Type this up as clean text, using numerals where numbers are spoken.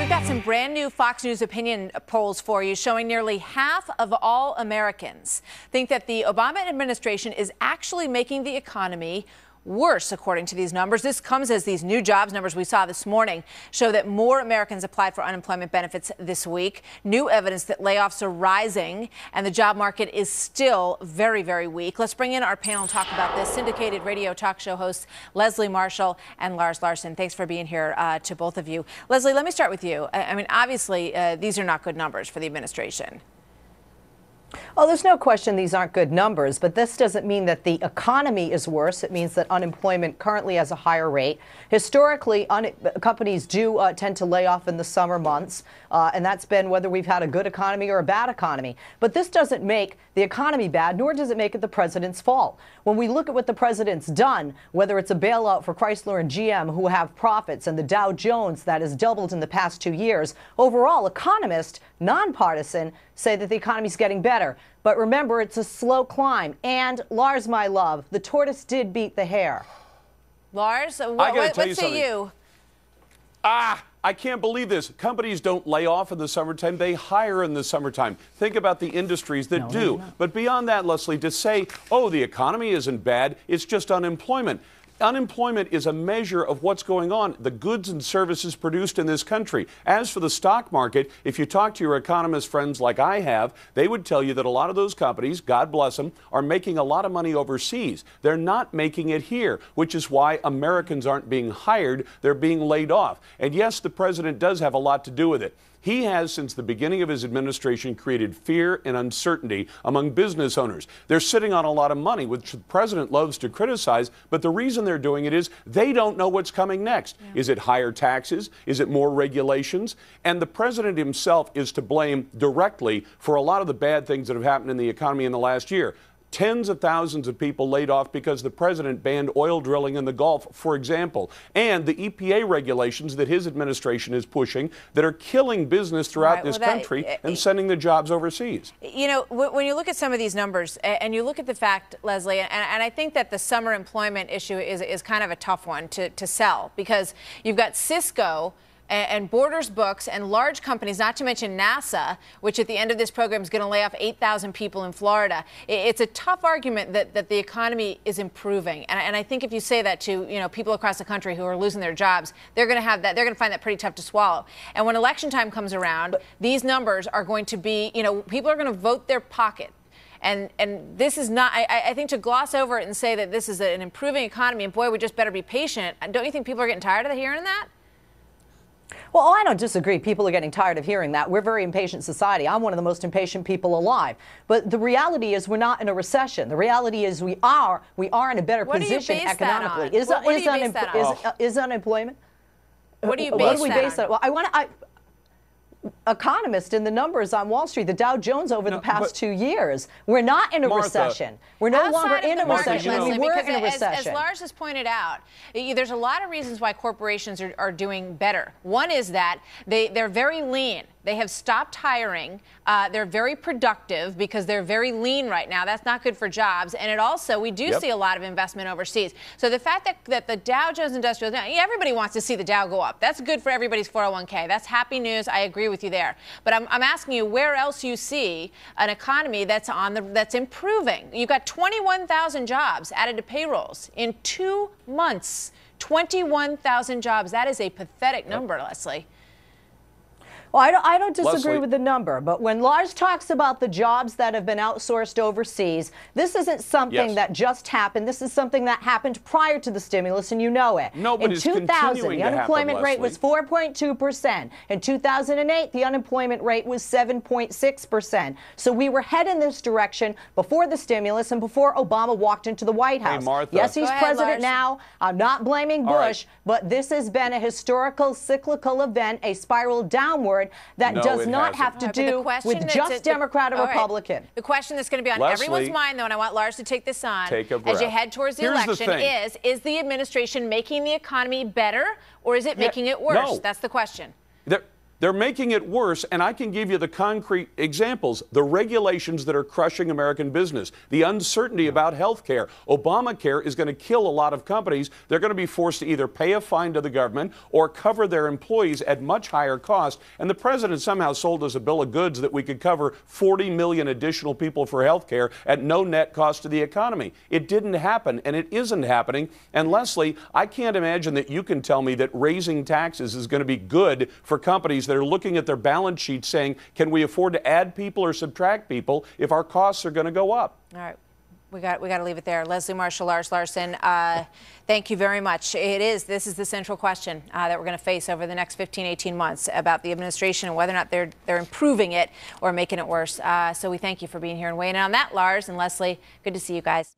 We've got some brand new Fox News opinion polls for you showing nearly half of all Americans think that the Obama administration is actually making the economy worse, according to these numbers. This comes as these new jobs numbers we saw this morning show that more Americans applied for unemployment benefits this week. New evidence that layoffs are rising and the job market is still very, very weak. Let's bring in our panel and talk about this. Syndicated radio talk show hosts Leslie Marshall and Lars Larson. Thanks for being here to both of you. Leslie, let me start with you. I mean, obviously, these are not good numbers for the administration. Oh, there's no question these aren't good numbers, but this doesn't mean that the economy is worse. It means that unemployment currently has a higher rate. Historically, companies do tend to lay off in the summer months, and that's been whether we've had a good economy or a bad economy. But this doesn't make the economy bad, nor does it make it the president's fault. When we look at what the president's done, whether it's a bailout for Chrysler and GM, who have profits, and the Dow Jones that has doubled in the past 2 years, overall, economists, nonpartisan, say that the economy's getting better. But remember, it's a slow climb. And Lars, my love, the tortoise did beat the hare. Lars, what say you? I can't believe this. Companies don't lay off in the summertime. They hire in the summertime. Think about the industries that do. But beyond that, Leslie, to say, oh, the economy isn't bad, it's just unemployment. Unemployment is a measure of what's going on, the goods and services produced in this country. As for the stock market, if you talk to your economist friends like I have, they would tell you that a lot of those companies, God bless them, are making a lot of money overseas. They're not making it here, which is why Americans aren't being hired. They're being laid off. And yes, the president does have a lot to do with it. He has, since the beginning of his administration, created fear and uncertainty among business owners. They're sitting on a lot of money, which the president loves to criticize, but the reason they're doing it is they don't know what's coming next. Yeah. Is it higher taxes? Is it more regulations? And the president himself is to blame directly for a lot of the bad things that have happened in the economy in the last year. Tens of thousands of people laid off because the president banned oil drilling in the Gulf, for example, and the EPA regulations that his administration is pushing that are killing business throughout this country and sending the jobs overseas. You know, when you look at some of these numbers and you look at the fact, Leslie, and I think that the summer employment issue is kind of a tough one to sell, because you've got Cisco and Borders Books and large companies, not to mention NASA, which at the end of this program is going to lay off 8,000 people in Florida. It's a tough argument that the economy is improving. And I think if you say that to, people across the country who are losing their jobs, they're going to have that. They're going to find that pretty tough to swallow. And when election time comes around, these numbers are going to be, people are going to vote their pocket. And this is not, I think, to gloss over it and say that this is an improving economy and boy, we just better be patient. Don't you think people are getting tired of hearing that? Well, I don't disagree. People are getting tired of hearing that. We're a very impatient society. I'm one of the most impatient people alive. But the reality is we're not in a recession. The reality is we are in a better position economically. Is unemployment? What do you base that on? Well, economist in the numbers on Wall Street, the Dow Jones over the past 2 years. We're not in a recession. We're no longer in a recession. We were in a recession. As Lars has pointed out, there's a lot of reasons why corporations are doing better. One is that they're very lean. They have stopped hiring. They're very productive because they're very lean right now. That's not good for jobs. And it also, we do see a lot of investment overseas. So the fact that the Dow Jones Industrial, everybody wants to see the Dow go up. That's good for everybody's 401k. That's happy news. I agree with you there. But I'm asking you where else you see an economy that's improving. You've got 21,000 jobs added to payrolls in 2 months. 21,000 jobs. That is a pathetic number, Leslie. Well, I don't disagree with the number, but when Lars talks about the jobs that have been outsourced overseas, this isn't something that just happened. This is something that happened prior to the stimulus, and you know it. No, but in 2000, the unemployment rate was 4.2%. In 2008, the unemployment rate was 7.6%. So we were heading this direction before the stimulus and before Obama walked into the White House. Hey, Martha. Yes, he's president now. I'm not blaming Bush, but this has been a historical cyclical event, a spiral downward that does not have to do with just Democrat or Republican. The question that's going to be on everyone's mind, though, and I want Lars to take this on as you head towards the election is the administration making the economy better or is it making it worse? No. That's the question. They're making it worse, and I can give you the concrete examples. The regulations that are crushing American business, the uncertainty about health care. Obamacare is going to kill a lot of companies. They're going to be forced to either pay a fine to the government or cover their employees at much higher cost. And the president somehow sold us a bill of goods that we could cover 40 million additional people for health care at no net cost to the economy. It didn't happen, and it isn't happening. And Leslie, I can't imagine that you can tell me that raising taxes is going to be good for companies that are looking at their balance sheet saying, can we afford to add people or subtract people if our costs are going to go up? All right. We got to leave it there. Leslie Marshall, Lars Larson, thank you very much. This is the central question that we're going to face over the next 15, 18 months about the administration and whether or not they're improving it or making it worse. So we thank you for being here and weighing in on that, Lars and Leslie. Good to see you guys.